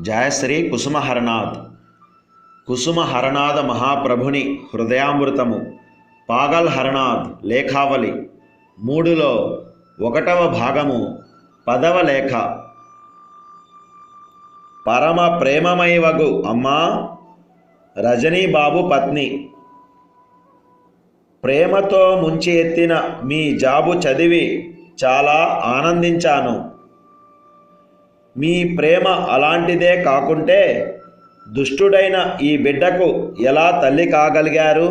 జయశ్రీ కుసుమహరనాథ్. కుసుమహరనాథ మహాప్రభుని హృదయామృతము పాగల్ హరనాథ్ లేఖావళి 3లో 1వ భాగము 10వ లేఖ. పరమ ప్రేమమయవగు అమ్మా రజనీబాబు పత్ని, ప్రేమతో ముంచి ఎత్తిన మీ జాబు చదివి చాలా ఆనందించాను. మీ ప్రేమ అలాంటిదే కాకుంటే దుష్టుడైన ఈ బిడ్డకు ఎలా తల్లి కాగలిగారు?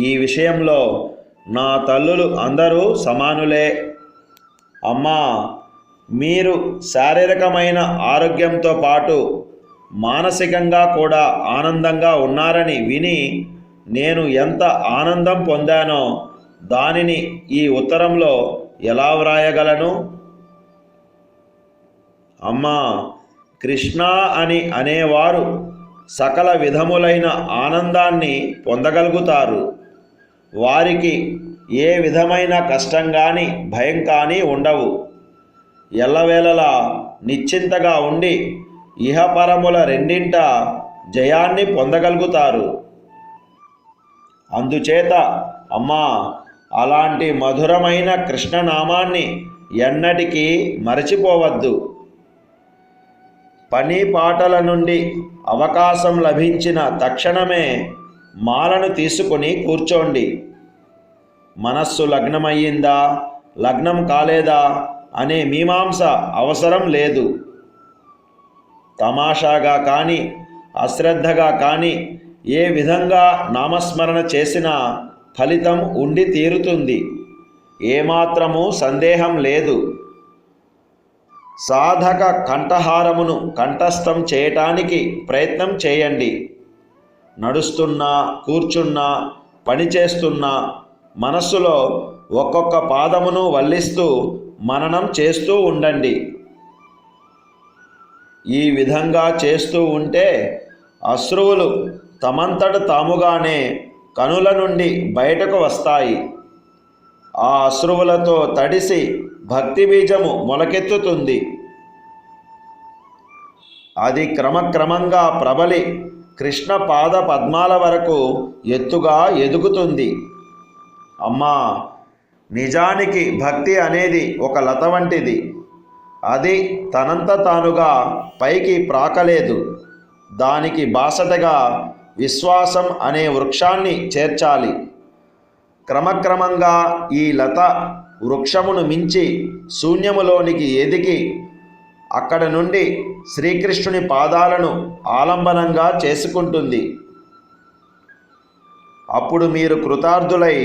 ఈ విషయంలో నా తల్లులు అందరూ సమానులే. అమ్మా, మీరు శారీరకమైన ఆరోగ్యంతో పాటు మానసికంగా కూడా ఆనందంగా ఉన్నారని విని నేను ఎంత ఆనందం పొందానో దానిని ఈ ఉత్తరంలో ఎలా వ్రాయగలను? అమ్మా, కృష్ణ అని అనేవారు సకల విధములైన ఆనందాన్ని పొందగలుగుతారు. వారికి ఏ విధమైన కష్టం కానీ భయం కానీ ఉండవు. ఎల్లవేళలా నిశ్చింతగా ఉండి ఇహపరముల రెండింట జయాన్ని పొందగలుగుతారు. అందుచేత అమ్మా, అలాంటి మధురమైన కృష్ణనామాన్ని ఎన్నటికీ మరచిపోవద్దు. పని పాటల నుండి అవకాశం లభించిన తక్షణమే మాలను తీసుకొని కూర్చోండి. మనస్సు లగ్నమయ్యిందా లగ్నం కాలేదా అనే మీమాంస అవసరం లేదు. తమాషాగా కానీ అశ్రద్ధగా కానీ ఏ విధంగా నామస్మరణ చేసినా ఫలితం ఉండి తీరుతుంది. ఏమాత్రము సందేహం లేదు. సాధక కంఠహారమును కంఠస్థం చేయటానికి ప్రయత్నం చేయండి. నడుస్తున్నా కూర్చున్నా పనిచేస్తున్నా మనస్సులో ఒక్కొక్క పాదమును వల్లిస్తూ మననం చేస్తూ ఉండండి. ఈ విధంగా చేస్తూ ఉంటే అశ్రువులు తమంతట తాముగానే కనుల నుండి బయటకు వస్తాయి. ఆ అశ్రువులతో తడిసి భక్తి బీజము మొలకెత్తుతుంది. అది క్రమక్రమంగా ప్రబలి కృష్ణ పాద పద్మాల వరకు ఎత్తుగా ఎదుగుతుంది. అమ్మా, నిజానికి భక్తి అనేది ఒక లత వంటిది. అది తనంత తానుగా పైకి ప్రాకలేదు. దానికి బాసటగా విశ్వాసం అనే వృక్షాన్ని చేర్చాలి. క్రమక్రమంగా ఈ లత వృక్షమును మించి శూన్యములోనికి ఎదిగి అక్కడ నుండి శ్రీకృష్ణుని పాదాలను ఆలంబనంగా చేసుకుంటుంది. అప్పుడు మీరు కృతార్థులై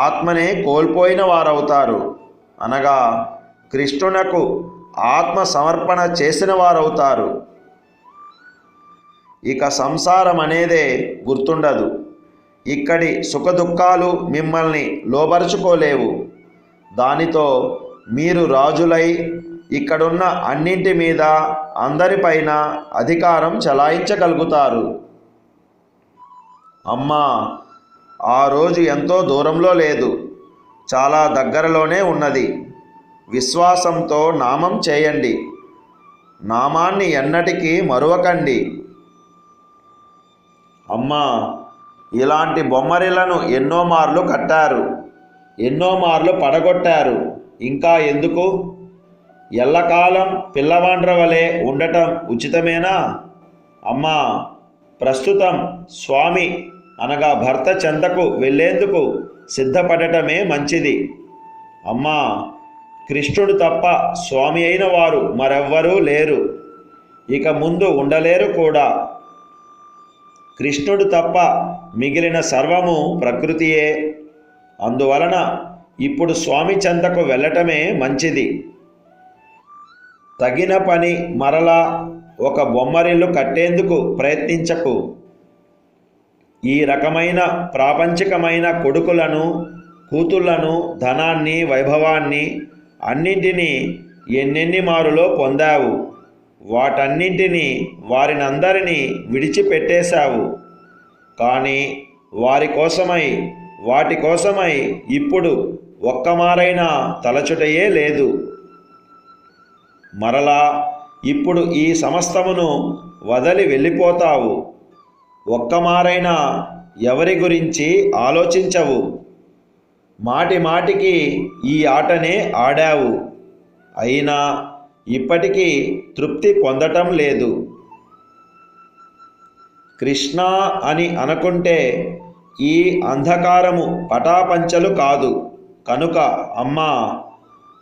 ఆత్మనే కోల్పోయిన వారవుతారు. అనగా కృష్ణునకు ఆత్మ సమర్పణ చేసిన వారవుతారు. ఇక సంసారం అనేదే గుర్తుండదు. ఇక్కడి సుఖదుఖాలు మిమ్మల్ని లోబరుచుకోలేవు. దానితో మీరు రాజులై ఇక్కడున్న అన్నింటి మీద అందరిపైన అధికారం చలాయించగలుగుతారు. అమ్మా, ఆ రోజు ఎంతో దూరంలో లేదు, చాలా దగ్గరలోనే ఉన్నది. విశ్వాసంతో నామం చేయండి. నామాన్ని ఎన్నటికీ మరువకండి. అమ్మా, ఇలాంటి బొమ్మరిలను ఎన్నో మార్లు కట్టారు, ఎన్నో మార్లు పడగొట్టారు. ఇంకా ఎందుకు? ఎల్లకాలం పిల్లవాండ్ర వలె ఉండటం ఉచితమేనా? అమ్మా, ప్రస్తుతం స్వామి అనగా భర్త చెంతకు వెళ్ళేందుకు సిద్ధపడటమే మంచిది. అమ్మా, కృష్ణుడు తప్ప స్వామి అయిన వారు మరెవ్వరూ లేరు, ఇక ముందు ఉండలేరు కూడా. కృష్ణుడు తప్ప మిగిలిన సర్వము ప్రకృతియే. అందువలన ఇప్పుడు స్వామి చెంతకు వెళ్ళటమే మంచిది. తగిన పని మరలా ఒక బొమ్మరిల్లు కట్టేందుకు ప్రయత్నించకు. ఈ రకమైన ప్రాపంచికమైన కొడుకులను కూతుళ్లను ధనాన్ని వైభవాన్ని అన్నింటినీ ఎన్నెన్ని మారులో పొందావు. వాటన్నింటినీ వారినందరినీ విడిచిపెట్టేశావు. కానీ వాటి కోసమై ఇప్పుడు ఒక్కమారైనా తలచుటయే లేదు. మరలా ఇప్పుడు ఈ సమస్తమును వదలి వెళ్ళిపోతావు. ఒక్కమారైనా ఎవరి గురించి ఆలోచించవు. మాటి మాటికి ఈ ఆటనే ఆడావు. అయినా ఇప్పటికీ తృప్తి పొందటం లేదు. కృష్ణ అని అనుకుంటే ఈ అంధకారము పటాపంచలు కాదు. కనుక అమ్మా,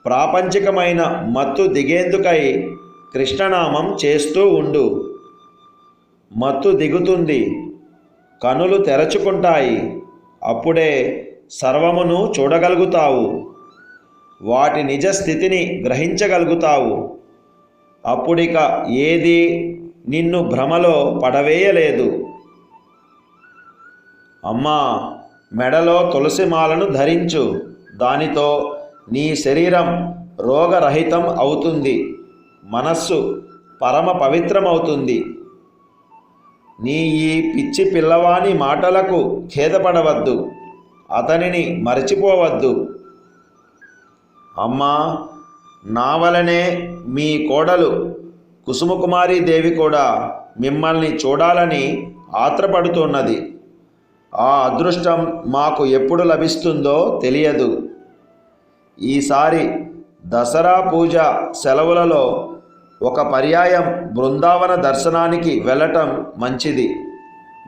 ప్రాపంచికమైన మత్తు దిగేందుకై కృష్ణనామం చేస్తూ ఉండు. మత్తు దిగుతుంది, కనులు తెరచుకుంటాయి. అప్పుడే సర్వమును చూడగలుగుతావు. వాటి నిజ స్థితిని గ్రహించగలుగుతావు. అప్పుడిక ఏది నిన్ను భ్రమలో పడవేయలేదు. అమ్మా, మెడలో తులసిమాలను ధరించు. దానితో నీ శరీరం రోగరహితం అవుతుంది. మనస్సు పరమ పవిత్రమవుతుంది. నీ ఈ పిచ్చి పిల్లవాని మాటలకు ఖేదపడవద్దు. అతనిని మరచిపోవద్దు. అమ్మా, నా వలనే మీ కోడలు కుసుమకుమారీదేవి కూడా మిమ్మల్ని చూడాలని ఆత్రపడుతున్నది. ఆ అదృష్టం మాకు ఎప్పుడు లభిస్తుందో తెలియదు. ఈసారి దసరా పూజ సెలవులలో ఒక పర్యాయం బృందావన దర్శనానికి వెళ్ళటం మంచిది.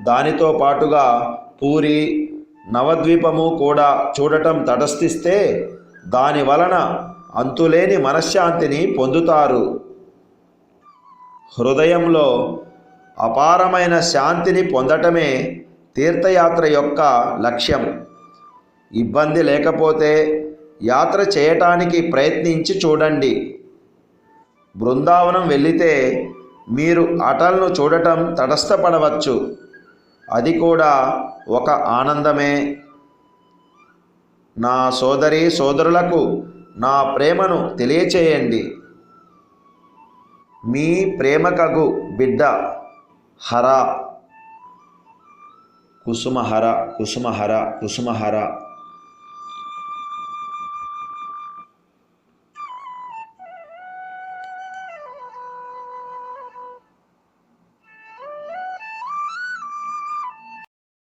దానితో పాటుగా పూరి, నవద్వీపము కూడా చూడటం తటస్థిస్తే దాని వలన అంతులేని మనశ్శాంతిని పొందుతారు. హృదయంలో అపారమైన శాంతిని పొందటమే తీర్థయాత్ర యొక్క లక్ష్యం. ఇబ్బంది లేకపోతే యాత్ర చేయటానికి ప్రయత్నించి చూడండి. బృందావనం వెళ్ళితే మీరు అటల్ను చూడటం తటస్థపడవచ్చు. అది కూడా ఒక ఆనందమే. నా సోదరి సోదరులకు నా ప్రేమను తెలియచేయండి. మీ ప్రేమకగు బిడ్డ హర. కుసుమహర కుసుమహర కుసుమహర.